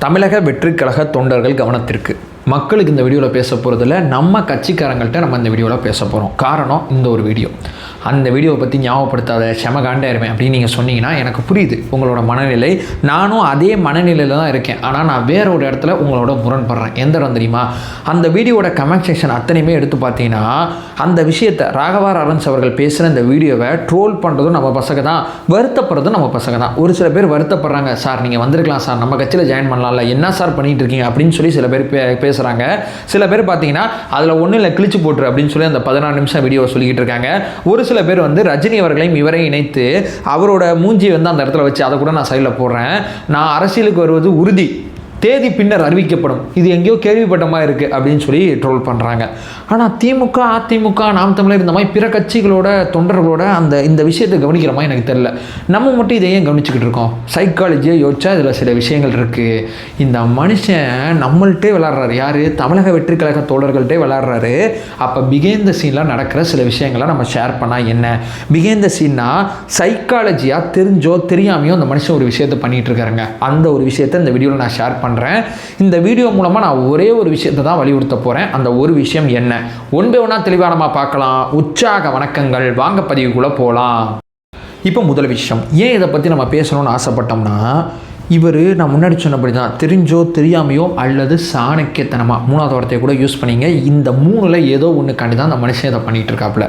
தமிழக வெற்றிக் கழக தொண்டர்கள் கவனத்திற்கு. மக்களுக்கு இந்த வீடியோவில் பேச போகிறதில்ல, நம்ம கட்சிக்காரங்கள்ட்ட நம்ம இந்த வீடியோவில் பேச போகிறோம். காரணம், இந்த ஒரு வீடியோ. அந்த வீடியோவை பற்றி ஞாபகப்படுத்தாத செமகாண்டாயிருவேன் அப்படின்னு நீங்கள் சொன்னீங்கன்னா எனக்கு புரியுது உங்களோட மனநிலை. நானும் அதே மனநிலையில் தான் இருக்கேன். ஆனால் நான் வேற ஒரு இடத்துல உங்களோட முரண்படுறேன். எந்த இடம் தெரியுமா? அந்த வீடியோட கமெண்ட் செக்ஷன் அத்தனையுமே எடுத்து பார்த்தீங்கன்னா அந்த விஷயத்தை ராகவா லாரன்ஸ் அவர்கள் பேசுகிற இந்த வீடியோவை ட்ரோல் பண்ணுறதும் நம்ம பசங்க தான், வருத்தப்படுறதும் நம்ம பசங்க தான். ஒரு சில பேர் வருத்தப்படுறாங்க, சார் நீங்கள் வந்திருக்கலாம் சார், நம்ம கட்சியில் ஜாயின் பண்ணலாம்ல, என்ன சார் பண்ணிட்டு இருக்கீங்க அப்படின்னு சொல்லி சில பேர் பேசுகிறாங்க. சில பேர் பார்த்தீங்கன்னா அதில் ஒன்றும் இல்லை, கிழிச்சு போட்டுரு அப்படின்னு சொல்லி அந்த 14 நிமிஷம் வீடியோவை சொல்லிக்கிட்டு இருக்காங்க. ஒரு சில பேர் வந்து ரஜினி அவர்களையும் இவரையும் இணைத்து அவரோட மூஞ்சி வந்து அந்த இடத்துல வச்சு, அதை கூட நான் சைடில் போடுறேன், நான் அரசியலுக்கு வருவது உறுதி, தேதி பின்னர் அறிவிக்கப்படும், இது எங்கேயோ கேள்விப்பட்ட மாதிரி இருக்குது அப்படின்னு சொல்லி ட்ரோல் பண்ணுறாங்க. ஆனால் திமுக, அதிமுக, நாம் தமிழர் இந்த மாதிரி பிற கட்சிகளோட தொண்டர்களோட இந்த விஷயத்தை கவனிக்கிற மாதிரி எனக்கு தெரியல. நம்ம மட்டும் இதை ஏன் கவனிச்சுக்கிட்டு இருக்கோம்? சைக்காலஜியை யோசிச்சா இதில் சில விஷயங்கள் இருக்குது. இந்த மனுஷன் நம்மள்கிட்டே விளாட்றாரு. யார்? தமிழக வெற்றி கழக தோழர்கள்ட்டே விளாட்றாரு. அப்போ பிகேந்த சீனில் நடக்கிற சில விஷயங்களை நம்ம ஷேர் பண்ணால் என்ன? பிகேந்த சீன்னா சைக்காலஜியாக தெரிஞ்சோ தெரியாமையோ அந்த மனுஷன் ஒரு விஷயத்தை பண்ணிகிட்டு இருக்காருங்க. அந்த ஒரு விஷயத்தை இந்த வீடியோவில் நான் ஷேர் பண்ணுறேன். இந்த வீடியோ மூலமாக நான் ஒரே ஒரு விஷயத்தை தான் வலியுறுத்த போகிறேன். அந்த ஒரு விஷயம் என்ன? ஒன்பே ஒன்றா தெளிவானமாக பார்க்கலாம். உற்சாக வணக்கங்கள். வாங்க பதிவுக்குள்ளே போகலாம். இப்போ முதல் விஷயம், ஏன் இதை பற்றி நம்ம பேசணும்னு ஆசைப்பட்டோம்னா, இவர் நான் முன்னாடி சொன்னபடி தான் தெரிஞ்சோ தெரியாமையோ அல்லது சாணக்கியத்தனமாக, மூணாவது வார்த்தையை கூட யூஸ் பண்ணிங்க, இந்த மூணில் ஏதோ ஒன்றுக்காண்டி தான் அந்த மனுஷன் இதை பண்ணிகிட்டு இருக்காப்புல.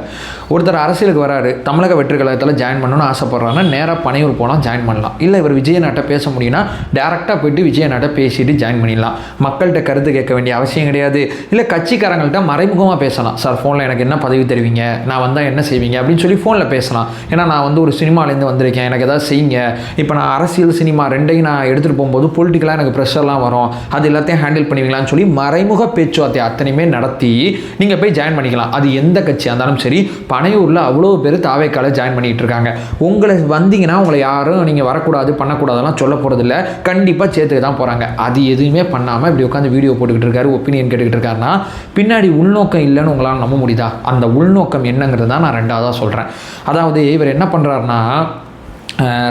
ஒருத்தர் அரசியலுக்கு வராரு, தமிழக வெற்றி கழகத்தில் ஜாயின் பண்ணணும்னு ஆசைப்படுறாங்கன்னா நேராக பனையூர் போகலாம், ஜாயின் பண்ணலாம். இல்லை இவர் விஜயநாட்டை பேச முடியும்னா டேரெக்டாக போய்ட்டு விஜயநாட்டை பேசிட்டு ஜாயின் பண்ணிடலாம். மக்கள்கிட்ட கருத்து கேட்க வேண்டிய அவசியம் கிடையாது. இல்லை கட்சிக்காரங்கள்ட்ட மறைமுகமாக பேசலாம். சார் ஃபோனில் எனக்கு என்ன பதவி தருவீங்க, நான் வந்தால் என்ன செய்வீங்க அப்படின்னு சொல்லி ஃபோனில் பேசலாம். ஏன்னா நான் வந்து ஒரு சினிமாலேருந்து வந்திருக்கேன், எனக்கு எதாவது செய்யுங்க. இப்போ நான் அரசியல் சினிமா ரெண்டையும் நான் எடுத்துகிட்டு போகும்போது பொலிட்டிக்கலாக எனக்கு ப்ரெஷர்லாம் வரும், அது எல்லாத்தையும் ஹேண்டில் பண்ணுவீங்களான்னு சொல்லி மறைமுக பேச்சுவார்த்தை அத்தனையுமே நடத்தி நீங்கள் போய் ஜாயின் பண்ணிக்கலாம். அது எந்த கட்சியாக இருந்தாலும் சரி. பனையூரில் அவ்வளோ பேர் தாவேக்கால ஜாயின் பண்ணிகிட்டு இருக்காங்க. உங்களை வந்தீங்கன்னா உங்களை யாரும் நீங்கள் வரக்கூடாது பண்ணக்கூடாதெல்லாம் சொல்ல போகிறதில்ல, கண்டிப்பாக சேர்த்துக்க தான் போகிறாங்க. அது எதுவுமே பண்ணாமல் இப்படி உட்காந்து வீடியோ போட்டுக்கிட்டு இருக்காரு, ஒப்பீனியன் கேட்டுக்கிட்டு இருக்காருன்னா பின்னாடி உள்நோக்கம் இல்லைன்னு உங்களால் நம்ப முடியுதா? அந்த உள்நோக்கம் என்னங்கிறது தான் நான் ரெண்டாவதாக சொல்கிறேன். அதாவது இவர் என்ன பண்ணுறாருன்னா,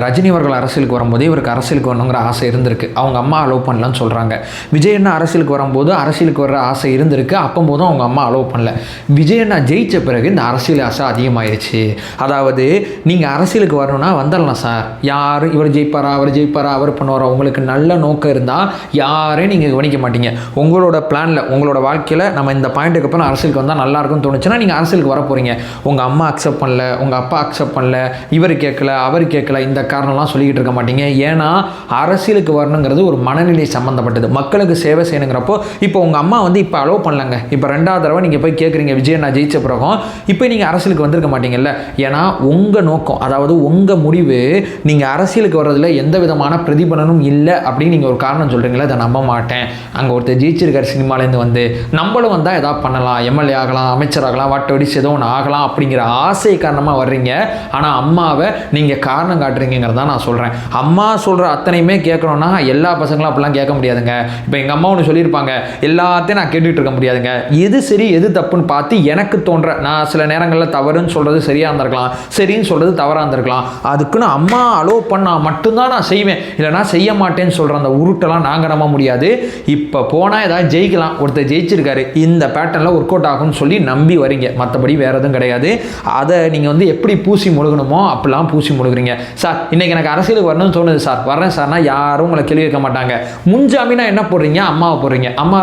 ரஜினி அவர்கள் அரசியலுக்கு வரும்போது இவருக்கு அரசியலுக்கு வரணுங்கிற ஆசை இருந்திருக்கு. அவங்க அம்மா அலோவ் பண்ணலன்னு சொல்கிறாங்க. விஜயண்ணா அரசியலுக்கு வரும்போது அரசியலுக்கு வர்ற ஆசை இருந்திருக்கு, அப்போம்போதும் அவங்க அம்மா அலோவ் பண்ணல. விஜயண்ணா ஜெயித்த பிறகு இந்த அரசியல் ஆசை அதிகமாகிடுச்சு. அதாவது நீங்கள் அரசியலுக்கு வரணும்னா வந்துடலாம் சார், யார் இவர் ஜெயிப்பாரா அவர் ஜெயிப்பாரா அவர் பண்ணுவாரா, உங்களுக்கு நல்ல நோக்கம் இருந்தால் யாரையும் நீங்கள் கவனிக்க மாட்டீங்க. உங்களோட பிளானில் உங்களோட வாழ்க்கையில் நம்ம இந்த பாயிண்ட்டுக்கு அப்புறம் அரசியலுக்கு வந்தால் நல்லாயிருக்கும்னு தோணுச்சுன்னா நீங்கள் அரசியலுக்கு வர போகிறீங்க. உங்கள் அம்மா அக்செப்ட் பண்ணல, உங்கள் அப்பா அக்செப்ட் பண்ணல, இவர் கேட்கல அவர் கேட்கல, இந்த காரணம்லாம் சொல்லிக்கிட்டு இருக்க மாட்டீங்க. ஏன்னா அரசியலுக்கு வரணுங்கிறது ஒரு மனநிலை சம்மந்தப்பட்டது. மக்களுக்கு சேவை செய்யணுங்கிறப்போ இப்போ உங்கள் அம்மா வந்து இப்போ அலோவ் பண்ணலங்க, இப்போ ரெண்டாவது தடவை நீங்கள் போய் கேட்குறீங்க விஜய் நான் ஜெயிச்ச பிறகும் இப்போ நீங்கள் அரசியலுக்கு வந்திருக்க மாட்டீங்கல்ல. ஏன்னா உங்கள் நோக்கம், அதாவது உங்கள் முடிவு, நீங்கள் அரசியலுக்கு வர்றதில் எந்த விதமான பிரதிபலனும் இல்லை அப்படின்னு நீங்கள் ஒரு காரணம் சொல்கிறீங்களா, அதை நம்ப மாட்டேன். அங்கே ஒருத்தர் ஜெயிச்சிருக்கார் சினிமாலேருந்து வந்து, நம்மளும் வந்தால் எதாவது பண்ணலாம், எம்எல்ஏ ஆகலாம், அமைச்சராகலாம், வாட்டடிச்சு ஏதோ ஒன்று ஆகலாம் அப்படிங்கிற ஆசை காரணமாக வர்றீங்க. ஆனால் அம்மாவை நீங்கள் காரணம் காட்டுறீங்கிறதா நான் சொல்கிறேன். அம்மா சொல்கிற அத்தனையுமே கேட்கணும்னா எல்லா பசங்களும் அப்படிலாம் கேட்க முடியாதுங்க. இப்போ எங்கள் அம்மா ஒன்று சொல்லியிருப்பாங்க, எல்லாத்தையும் நான் கேட்டுகிட்டு இருக்க முடியாதுங்க. எது சரி எது தப்புன்னு பார்த்து எனக்கு தோன்ற, நான் சில நேரங்களில் தவறுன்னு சொல்கிறது சரியாக இருந்திருக்கலாம், சரின்னு சொல்கிறது தவறாக இருந்திருக்கலாம். அதுக்குன்னு அம்மா அலோவ் பண்ணால் மட்டும்தான் நான் செய்வேன், இல்லைனா செய்ய மாட்டேன்னு சொல்கிற அந்த உருட்டெல்லாம் நாங்கள் நம்ப முடியாது. இப்போ போனால் ஏதாவது ஜெயிக்கலாம், ஒருத்தர் ஜெயிச்சிருக்காரு, இந்த பேட்டர்னில் ஒர்க் அவுட் ஆகும்னு சொல்லி நம்பி வரீங்க. மற்றபடி வேறு எதுவும் கிடையாது. அதை நீங்கள் வந்து எப்படி பூசி முழுகணுமோ அப்படிலாம் பூசி முழுகுறீங்க. சார் இன்றைக்கி எனக்கு அரசியலுக்கு வரணும்னு தோணுது சார், வர்றேன் சார்னா யாரும் உங்களை கேள்வி கேட்க மாட்டாங்க. முன்ஜாமீனா என்ன போடுறீங்க, அம்மாவை போடுறீங்க. அம்மா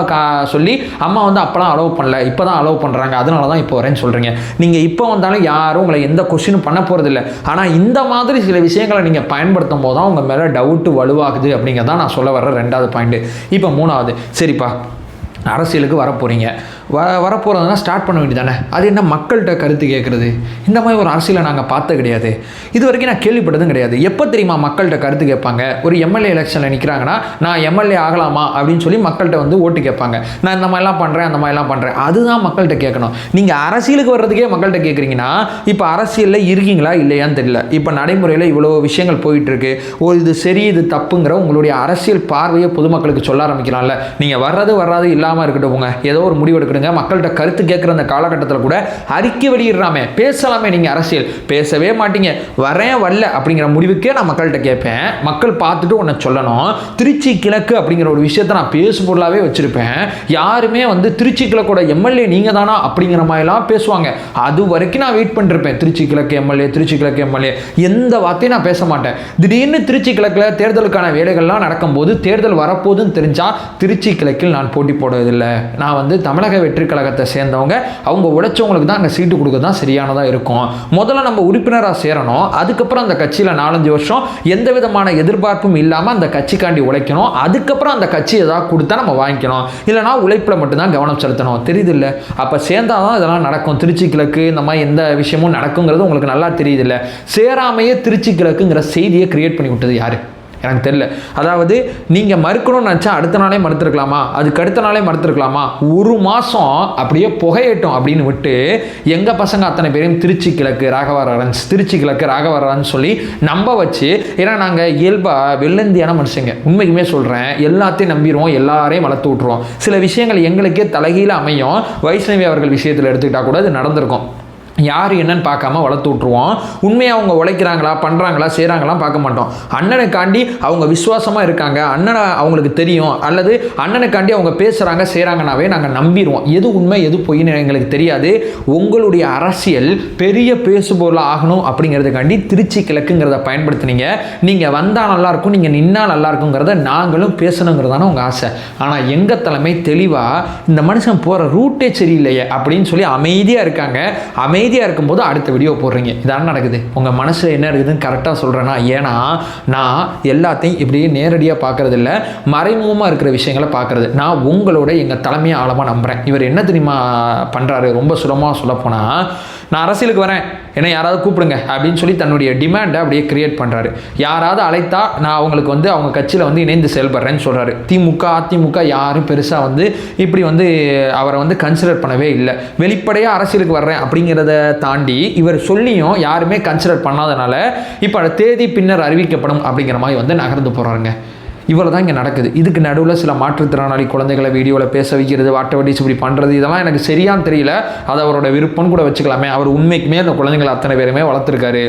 சொல்லி அம்மா வந்து அப்போலாம் அலோவ் பண்ணல, இப்போ தான் அலோவ் பண்ணுறாங்க, அதனால தான் இப்போ வரேன்னு சொல்கிறீங்க. நீங்கள் இப்போ வந்தாலும் யாரும் உங்களை எந்த கொஸ்டினும் பண்ண போகிறதில்ல. ஆனால் இந்த மாதிரி சில விஷயங்களை நீங்கள் பயன்படுத்தும் போது தான் உங்கள் மேலே டவுட்டு வலுவாகுது அப்படிங்கிறதான் நான் சொல்ல வர்ற ரெண்டாவது பாயிண்ட். இப்போ மூணாவது, சரிப்பா அரசியலுக்கு வரப்போகிறீங்க, வரப்போகிறதுனா ஸ்டார்ட் பண்ண வேண்டியதானே. அது என்ன மக்கள்கிட்ட கருத்து கேட்குறது? இந்த மாதிரி ஒரு அரசியலை நாங்கள் பார்த்த கிடையாது, இது வரைக்கும் நான் கேள்விப்பட்டதும் கிடையாது. எப்போ தெரியுமா மக்கள்கிட்ட கருத்து கேட்பாங்க? ஒரு எம்எல்ஏ எலெக்ஷனில் நிற்கிறாங்கன்னா நான் எம்எல்ஏ ஆகலாமா அப்படின்னு சொல்லி மக்கள்கிட்ட வந்து ஓட்டு கேட்பாங்க. நான் இந்த மாதிரிலாம் பண்ணுறேன் அந்த மாதிரிலாம் பண்ணுறேன், அதுதான் மக்கள்கிட்ட கேட்கணும். நீங்கள் அரசியலுக்கு வர்றதுக்கே மக்கள்கிட்ட கேட்குறீங்கன்னா இப்போ அரசியலில் இருக்கீங்களா இல்லையான்னு தெரியல. இப்போ நடைமுறையில் இவ்வளோ விஷயங்கள் போயிட்டுருக்கு, இது சரி இது தப்புங்கிற உங்களுடைய அரசியல் பார்வையை பொதுமக்களுக்கு சொல்ல ஆரம்பிக்கலாம்ல. நீங்கள் வர்றது வராது இல்லாமல் இருக்கட்டும் போங்க, ஏதோ ஒரு முடிவு எடுக்கட்டும், விடுங்க. மக்கள்கிட்ட கருத்து கேட்குற அந்த காலகட்டத்தில் கூட அறிக்கை வெளியிடறாமே, பேசலாமே. நீங்கள் அரசியல் பேசவே மாட்டீங்க. வரேன் வரல அப்படிங்கிற முடிவுக்கே நான் மக்கள்கிட்ட கேட்பேன். மக்கள் பார்த்துட்டு உன்னை சொல்லணும். திருச்சி கிழக்கு அப்படிங்கிற ஒரு விஷயத்தை நான் பேசு பொருளாகவே வச்சுருப்பேன். யாருமே வந்து திருச்சி கிழக்கோட எம்எல்ஏ நீங்கள் தானா அப்படிங்கிற மாதிரிலாம் பேசுவாங்க. அது வரைக்கும் நான் வெயிட் பண்ணிருப்பேன். திருச்சி கிழக்கு எம்எல்ஏ, திருச்சி கிழக்கு எம்எல்ஏ, எந்த வார்த்தையும் நான் பேச மாட்டேன். திடீர்னு திருச்சி கிழக்கில் தேர்தலுக்கான வேலைகள்லாம் நடக்கும்போது தேர்தல் வரப்போகுதுன்னு தெரிஞ்சால் திருச்சி கிழக்கில் நான் போட்டி போடுவதில்லை. நான் வந்து தமிழக வெற்றி கழகத்தை சேர்ந்தவங்க, அவங்க உழைச்சவங்களுக்கு தான் அங்கே சீட்டு கொடுக்க தான் சரியானதாக இருக்கும். முதல்ல நம்ம உறுப்பினராக சேரணும். அதுக்கப்புறம் அந்த கட்சியில் 4-5 வருஷம் எந்த விதமான எதிர்பார்ப்பும் இல்லாமல் அந்த கட்சிக்காண்டி உழைக்கணும். அதுக்கப்புறம் அந்த கட்சி ஏதாவது கொடுத்தா நம்ம வாங்கிக்கணும். இல்லைனா உழைப்பில் மட்டும்தான் கவனம் செலுத்தணும். தெரியுது இல்லை? அப்போ சேர்ந்தாதான் இதெல்லாம் நடக்கும். திருச்சி கிழக்கு இந்த மாதிரி எந்த விஷயமும் நடக்குங்கிறது உங்களுக்கு நல்லா தெரியுது இல்லை? சேராமையே திருச்சி கிழக்குங்கிற செய்தியை கிரியேட் பண்ணி விட்டது யாரு? எனக்கு தெரியல. அதாவது நீங்கள் மறுக்கணும்னு நினச்சா அடுத்த நாளே மறுத்துருக்கலாமா, அதுக்கு அடுத்த நாளே மறுத்துருக்கலாமா? ஒரு மாதம் அப்படியே புகையட்டும் அப்படின்னு விட்டு எங்கள் பசங்க அத்தனை பேரையும் திருச்சி கிழக்கு ராகவராஜ், திருச்சி கிழக்கு ராகவராஜ் சொல்லி நம்ப வச்சு, ஏன்னா நாங்கள் இயல்பாக வெள்ளந்தியான மனுஷங்க, உண்மைக்குமே சொல்கிறேன், எல்லாத்தையும் நம்பிடுவோம், எல்லாரையும் வளர்த்து விட்ருவோம். சில விஷயங்கள் எங்களுக்கே தலைகீழ அமையும். வைஷ்ணவி அவர்கள் விஷயத்தில் எடுத்துக்கிட்டால் கூட அது நடந்திருக்கும். யார் என்னன்னு பார்க்காம வளர்த்து விட்ருவோம். உண்மையாக அவங்க உழைக்கிறாங்களா, பண்ணுறாங்களா, செய்கிறாங்களாம் பார்க்க மாட்டோம். அண்ணனுக்காண்டி அவங்க விசுவாசமாக இருக்காங்க, அண்ணனை அவங்களுக்கு தெரியும், அல்லது அண்ணனுக்காண்டி அவங்க பேசுகிறாங்க செய்கிறாங்கனாவே நாங்கள் நம்பிடுவோம். எது உண்மை எது பொய்ன்னு எங்களுக்கு தெரியாது. உங்களுடைய அரசியல் பெரிய பேசுபொருளாக ஆகணும் அப்படிங்கிறதுக்காண்டி திருச்சி கிழக்குங்கிறத பயன்படுத்தினீங்க. நீங்கள் வந்தால் நல்லாயிருக்கும், நீங்கள் நின்னால் நல்லாயிருக்குங்கிறத நாங்களும் பேசணுங்கிறதான உங்கள் ஆசை. ஆனால் எங்கள் தலைமை தெளிவாக இந்த மனுஷன் போகிற ரூட்டே சரியில்லையே அப்படின்னு சொல்லி அமைதியாக இருக்காங்க. அமைதியாக இருக்கும்போது அடுத்த வீடியோ போடுறீங்க. இதான் நடக்குது. உங்கள் மனசில் என்ன இருக்குதுன்னு கரெக்டாக சொல்கிறேன்னா, ஏன்னா நான் எல்லாத்தையும் இப்படியே நேரடியாக பார்க்கறது இல்லை, மறைமுகமாக இருக்கிற விஷயங்களை பார்க்குறது. நான் உங்களோட எங்கள் தலைமையை ஆழமாக நம்புகிறேன். இவர் என்ன தெரியுமா பண்ணுறாரு? ரொம்ப சுலமாக சொல்லப்போனால், நான் அரசியலுக்கு வரேன், என்னை யாராவது கூப்பிடுங்க அப்படின்னு சொல்லி தன்னுடைய டிமாண்டை அப்படியே கிரியேட் பண்ணுறாரு. யாராவது அழைத்தா நான் அவங்களுக்கு வந்து அவங்க கட்சியில் வந்து இணைந்து செயல்படுறேன்னு சொல்கிறாரு. திமுக அதிமுக யாரும் பெருசாக வந்து இப்படி வந்து அவரை வந்து கன்சிடர் பண்ணவே இல்லை. வெளிப்படையாக அரசியலுக்கு வர்றேன் அப்படிங்கிறத தாண்டி இவர் சொல்லியும் யாருமே கன்சிடர் பண்ணாதனால இப்போ தேதி பின்னர் அறிவிக்கப்படும் அப்படிங்கிற மாதிரி வந்து நகர்ந்து போகிறாருங்க. இவ்வளோ தான் இங்கே நடக்குது. இதுக்கு நடுவில் சில மாற்றுத்திறனாளி குழந்தைகளை வீடியோவில் பேச வைக்கிறது, வாட்டை வடிச்சு இப்படி பண்ணுறது, இதெல்லாம் எனக்கு சரியான்னு தெரியல. அது அவரோட விருப்பம்னு கூட வச்சுக்கலாமே. அவர் உண்மைக்குமே அந்த குழந்தைங்களை அத்தனை பேருமே வளர்த்துருக்காரு.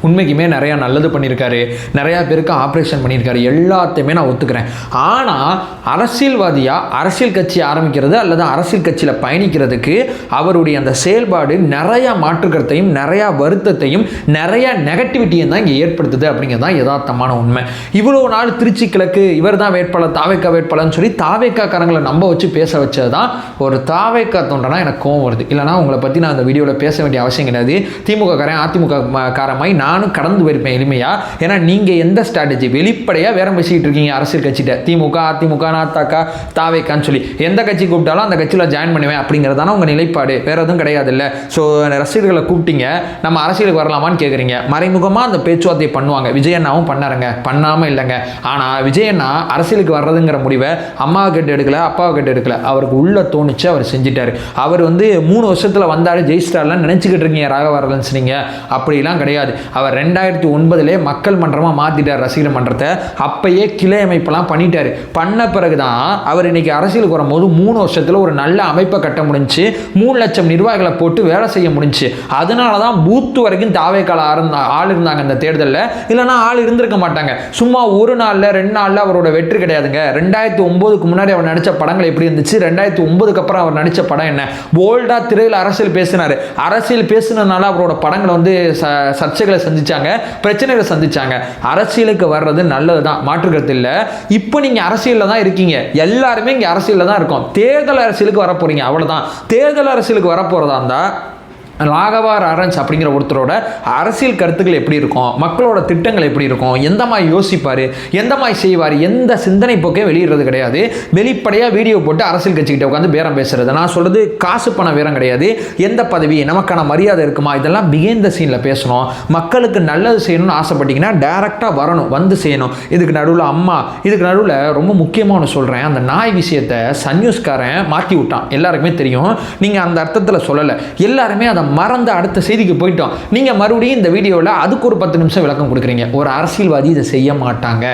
உண்மைக்குமே நிறையா நல்லது பண்ணியிருக்காரு, நிறையா பேருக்கு ஆப்ரேஷன் பண்ணியிருக்காரு, எல்லாத்தையுமே நான் ஒத்துக்கிறேன். ஆனால் அரசியல்வாதியாக அரசியல் கட்சி ஆரம்பிக்கிறது அல்லது அரசியல் கட்சியில் பயணிக்கிறதுக்கு அவருடைய அந்த செயல்பாடு நிறையா மாற்றுக்கருத்தையும் நிறையா வருத்தத்தையும் நிறையா நெகட்டிவிட்டியும் தான் இங்கே ஏற்படுத்துது அப்படிங்கிறது தான் யதார்த்தமான உண்மை. இவ்வளோ நாள் திருச்சி கிழக்கு இவர் தான் வேட்பாளர், தாவேக்கா வேட்பாளர்னு சொல்லி தாவேக்காக்காரங்களை நம்ப வச்சு பேச வச்சது தான் ஒரு தாவேக்கா தொண்டனா எனக்கு கோவம் வருது. இல்லைனா உங்களை பற்றி நான் அந்த வீடியோவில் பேச வேண்டிய அவசியம் கிடையாது. திமுக காரன் அதிமுக காரமாய் நானும் கடந்து போயிருப்பேன் எளிமையா. ஏன்னா நீங்கள் எந்த ஸ்ட்ராட்டஜி வெளிப்படையாக வேற பேசிக்கிட்டு இருக்கீங்க அரசியல் கட்சிகிட்ட, திமுக அதிமுக நாத்தாக்கா தாவேக்கான்னு சொல்லி எந்த கட்சி கூப்பிட்டாலும் அந்த கட்சியில் ஜாயின் பண்ணுவேன் அப்படிங்கிறதான உங்கள் நிலைப்பாடு, வேறு எதுவும் கிடையாது இல்லை. ஸோ ரசிகர்களை கூப்பிட்டீங்க, நம்ம அரசியலுக்கு வரலாமான்னு கேட்குறீங்க. மறைமுகமாக அந்த பேச்சுவார்த்தை பண்ணுவாங்க. விஜயண்ணாவும் பண்ணாருங்க, பண்ணாமல் இல்லைங்க. ஆனால் விஜயண்ணா அரசியலுக்கு வர்றதுங்கிற முடிவை அம்மாவை கேட்டு எடுக்கல, அப்பாவை கேட்டு எடுக்கல, அவருக்கு உள்ள தோணுச்சு, அவர் செஞ்சிட்டார். அவர் வந்து 3 வருஷத்தில் வந்தாரு ஜெயிஸ்டார்லாம் நினச்சிக்கிட்டு இருக்கீங்க ராகவராஜன்ஸ். நீங்கள் அப்படிலாம் கிடையாது. அவர் 2009 மக்கள் மன்றமாக மாற்றிட்டார் ரசிகர் மன்றத்தை. அப்பயே கிளை அமைப்பெல்லாம் பண்ணிட்டார். பண்ண பிறகு தான் அவர் இன்னைக்கு அரசியலுக்கு வரும்போது 3 வருஷத்தில் ஒரு நல்ல அமைப்பை கட்ட முடிஞ்சு 3 லட்சம் நிர்வாகிகளை போட்டு வேலை செய்ய முடிஞ்சு. அதனால தான் பூத்து வரைக்கும் தாவேக்கால ஆள் இருந்தாங்க இந்த தேர்தலில். இல்லைனா ஆள் இருந்திருக்க மாட்டாங்க. சும்மா ஒரு நாளில் 2 நாளில் அவரோட வெற்றி கிடையாதுங்க. 2009க்கு முன்னாடி அவர் நடித்த படங்கள் எப்படி இருந்துச்சு, 2009க்கு அப்புறம் அவர் நடித்த படம் என்ன, போல்டாக திரையில் அரசியல் பேசினார். அரசியல் பேசினதுனால அவரோட படங்களை வந்து சர்ச்சைகளை சந்திச்சாங்க, பிரச்சனைகளை சந்திச்சாங்க. அரசியலுக்கு வர்றது நல்லது தான், மாற்றுக்கிறது இல்லை. இப்போ நீங்கள் அரசியலில் தான் இருக்கீங்க, எல்லாருமே இங்கே அரசியலில் தான் இருக்கோம். தேர்தல் அரசியலுக்கு வர போறீங்க, அவ்வளோதான். தேர்தல் அரசியலுக்கு வரப்போறதா இருந்தா ராகவராஜ் அப்படிங்கிற ஒருத்தரோட அரசியல் கருத்துக்கள் எப்படி இருக்கும், மக்களோட திட்டங்கள் எப்படி இருக்கும், எந்த மாதிரி யோசிப்பார், எந்த மாதிரி செய்வார், எந்த சிந்தனை போக்கே வெளியிடுறது கிடையாது. வெளிப்படையாக வீடியோ போட்டு அரசியல் கட்சிக்கிட்ட உட்காந்து பேரம் பேசுறது. நான் சொல்கிறது காசு பண வேறம் கிடையாது. எந்த பதவி, நமக்கான மரியாதை இருக்குமா, இதெல்லாம் பிகைண்ட் த சீனில் பேசணும். மக்களுக்கு நல்லது செய்யணும்னு ஆசைப்பட்டீங்கன்னா டேரெக்டாக வரணும், வந்து செய்யணும். இதுக்கு நடுவில் அம்மா, இதுக்கு நடுவில் ரொம்ப முக்கியமாக ஒன்று சொல்கிறேன். அந்த நாய் விஷயத்தை சன் நியூஸ்காரன் மாற்றி விட்டான், எல்லாருக்குமே தெரியும். நீங்கள் அந்த அர்த்தத்தில் சொல்லலை, எல்லாருமே அதை மறந்து அடுத்த செய்திக்கு போயிட்டோம். நீங்கள் மறுபடியும் இந்த வீடியோவில் அதுக்கு ஒரு 10 நிமிஷம் விளக்கம் கொடுக்குறீங்க. ஒரு அரசியல்வாதி இதை செய்ய மாட்டாங்க,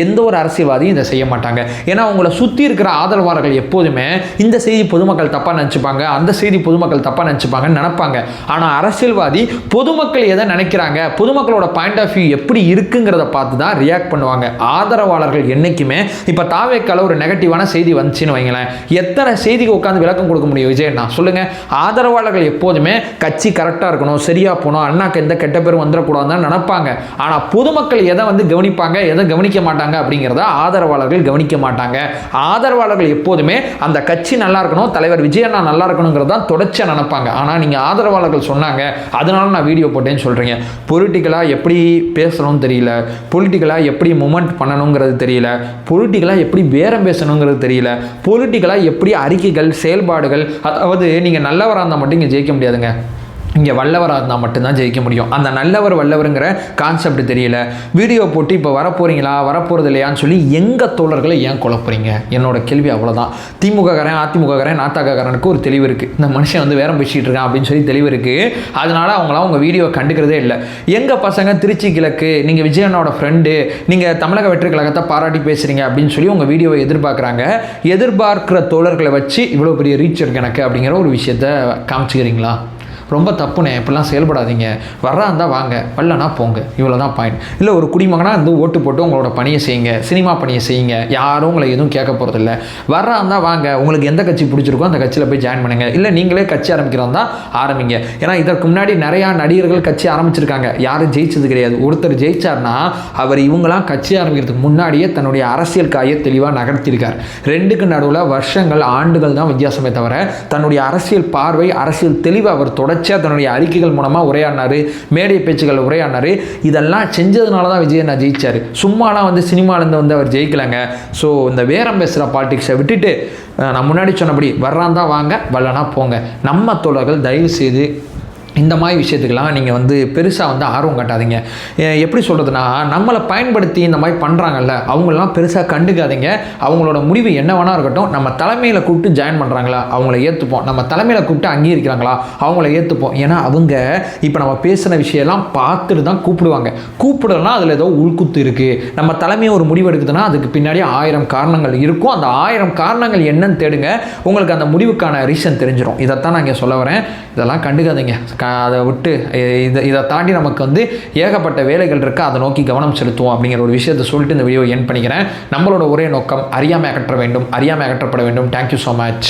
எந்த ஒரு அரசியல்வாதியும் இதை செய்ய மாட்டாங்க. ஏன்னா உங்களை சுற்றி இருக்கிற ஆதரவாளர்கள் எப்போதுமே இந்த செய்தி பொதுமக்கள் தப்பாக நினச்சிப்பாங்க, அந்த செய்தி பொதுமக்கள் தப்பாக நினச்சிப்பாங்கன்னு நினைப்பாங்க. ஆனால் அரசியல்வாதி பொதுமக்கள் எதை நினைக்கிறாங்க, பொதுமக்களோட பாயிண்ட் ஆஃப் வியூ எப்படி இருக்குங்கிறத பார்த்து தான் ரியாக்ட் பண்ணுவாங்க. ஆதரவாளர்கள் என்றைக்குமே இப்போ தாவேக்கால ஒரு நெகட்டிவான செய்தி வந்துச்சுன்னு வைங்களேன், எத்தனை செய்திக்கு உட்காந்து விளக்கம் கொடுக்க முடியும் விஜயண்ணா சொல்லுங்க? ஆதரவாளர்கள் எப்போதுமே கட்சி கரெக்டாக இருக்கணும், சரியா போகணும், அண்ணாக்கு எந்த கெட்ட பேரும் வந்துடக்கூடாதுன்னு நினைப்பாங்க. ஆனால் பொதுமக்கள் எதை கவனிப்பாங்க, எதை கவனிக்க மாட்டாங்க அப்படிங்கிறத ஆதரவாளர்கள் கவனிக்க மாட்டாங்க. ஆதரவாளர்கள் எப்போதுமே அந்த கட்சி நல்லா இருக்கணும், தலைவர் விஜயண்ணா நல்லா இருக்கணுங்கிறது தான் தொடர்ச்சியாக நினைப்பாங்க. ஆனால் நீங்கள் ஆதரவாளர்கள் சொன்னாங்க அதனால நான் வீடியோ போட்டேன்னு சொல்கிறீங்க. பொலிட்டிக்கலாக எப்படி பேசணும்னு தெரியல, பொலிட்டிக்கலாக எப்படி மூமெண்ட் பண்ணணுங்கிறது தெரியல, பொலிட்டிக்கலாக எப்படி பேரம் பேசணுங்கிறது தெரியல, பொலிட்டிக்கலாக எப்படி அறிக்கைகள் செயல்பாடுகள், அதாவது நீங்கள் நல்லவராக இருந்தால் மட்டும் இங்கே ஜெயிக்க முடியாதுங்க. இங்கே வல்லவராக இருந்தால் மட்டும்தான் ஜெயிக்க முடியும். அந்த நல்லவர் வல்லவருங்கிற கான்செப்ட் தெரியல. வீடியோ போட்டு இப்போ வரப்போகிறீங்களா வரப்போகிறது இல்லையான்னு சொல்லி எங்கள் தோழர்களை ஏன் குழப்புறீங்க? என்னோட கேள்வி அவ்வளோதான். திமுககாரன் அதிமுககாரன் நாத்தாக்காரனுக்கு ஒரு தெளிவு இருக்குது, இந்த மனுஷன் வேற பேசிகிட்டு இருக்கான் அப்படின்னு சொல்லி தெளிவு இருக்குது. அதனால அவங்களாம் உங்கள் வீடியோ கண்டுக்கிறதே இல்லை. எங்கள் பசங்க திருச்சி கிழக்கு, நீங்கள் விஜயண்ணோட ஃப்ரெண்டு, நீங்கள் தமிழக வெற்றி கழகத்தை பாராட்டி பேசுகிறீங்க அப்படின்னு சொல்லி உங்கள் வீடியோவை எதிர்பார்க்குறாங்க. எதிர்பார்க்குற தோழர்களை வச்சு இவ்வளோ பெரிய ரீச் இருக்கு எனக்கு அப்படிங்கிற ஒரு விஷயத்தை காமிச்சிக்கிறீங்களா? ரொம்ப தப்புனே, இப்படிலாம் செயல்படாதீங்க. வர்றா இருந்தால் வாங்க, வரலனா போங்க, இவ்வளோ தான் பாயிண்ட். இல்லை ஒரு குடிமகனாக வந்து ஓட்டு போட்டு உங்களோட பணியை செய்யுங்க, சினிமா பணியை செய்யுங்க, யாரும் உங்களை எதுவும் கேட்க போகிறதில்ல. வர்றா இருந்தால் வாங்க, உங்களுக்கு எந்த கட்சி பிடிச்சிருக்கோ அந்த கட்சியில் போய் ஜாயின் பண்ணுங்கள். இல்லை நீங்களே கட்சி ஆரம்பிக்கிறதா ஆரம்பிங்க. ஏன்னா இதற்கு முன்னாடி நிறையா நடிகர்கள் கட்சி ஆரம்பிச்சிருக்காங்க, யாரும் ஜெயிச்சது கிடையாது. ஒருத்தர் ஜெயிச்சார்னா அவர் இவங்களாம் கட்சி ஆரம்பிக்கிறதுக்கு முன்னாடியே தன்னுடைய அரசியல் காயை தெளிவாக நகர்த்தியிருக்கார். ரெண்டுக்கு நடுவில் வருஷங்கள் ஆண்டுகள் தான் வித்தியாசமே தவிர தன்னுடைய அரசியல் பார்வை அரசியல் தெளிவை அவர் தன்னுடைய அறிக்கைகள் மூலமாக உரையாடினார், மேடை பேச்சுகள் உரையாடினார். இதெல்லாம் செஞ்சதுனால தான் விஜயண்ணா ஜெயிச்சார். சும்மாலாம் வந்து சினிமாலேருந்து வந்து அவர் ஜெயிக்கலைங்க. ஸோ இந்த வேரம் பேசுகிற பாலிடிக்ஸை விட்டுட்டு நான் முன்னாடி சொன்னபடி வர்றாந்தா வாங்க, வரலனா போங்க. நம்ம தோழர்கள் தயவு செய்து இந்த மாதிரி விஷயத்துக்கெல்லாம் நீங்கள் வந்து பெருசாக வந்து ஆர்வம் காட்டாதீங்க. எப்படி சொல்கிறதுனா, நம்மளை பயன்படுத்தி இந்த மாதிரி பண்ணுறாங்கல்ல, அவங்களெலாம் பெருசாக கண்டுக்காதீங்க. அவங்களோட முடிவு என்ன வேணா இருக்கட்டும். நம்ம தலைமையில் கூப்பிட்டு ஜாயின் பண்ணுறாங்களா அவங்கள ஏற்றுப்போம், நம்ம தலைமையில் கூப்பிட்டு அங்கீகரிக்கிறாங்களா அவங்கள ஏற்றுப்போம். ஏன்னா அவங்க இப்போ நம்ம பேசின விஷயம்லாம் பார்த்துட்டு தான் கூப்பிடுவாங்க. கூப்பிடலாம் அதில் ஏதோ உள்குத்து இருக்குது. நம்ம தலைமையை ஒரு முடிவு எடுக்குதுன்னா அதுக்கு பின்னாடி 1000 காரணங்கள் இருக்கும். அந்த 1000 காரணங்கள் என்னன்னு தேடுங்க, உங்களுக்கு அந்த முடிவுக்கான ரீசன் தெரிஞ்சிடும். இதைத்தான் நான் இங்கே சொல்ல வரேன். இதெல்லாம் கண்டுக்காதீங்க. அதை விட்டு இதை தாண்டி நமக்கு வந்து ஏகப்பட்ட வேலைகள் இருக்குது, அதை நோக்கி கவனம் செலுத்துவோம் அப்படிங்கிற ஒரு விஷயத்தை சொல்லிட்டு இந்த வீடியோ எண்ட் பண்ணிக்கிறேன். நம்மளோட ஒரே நோக்கம் அறியாமை அகற்ற வேண்டும், அறியாமை அகற்றப்பட வேண்டும். Thank you so much.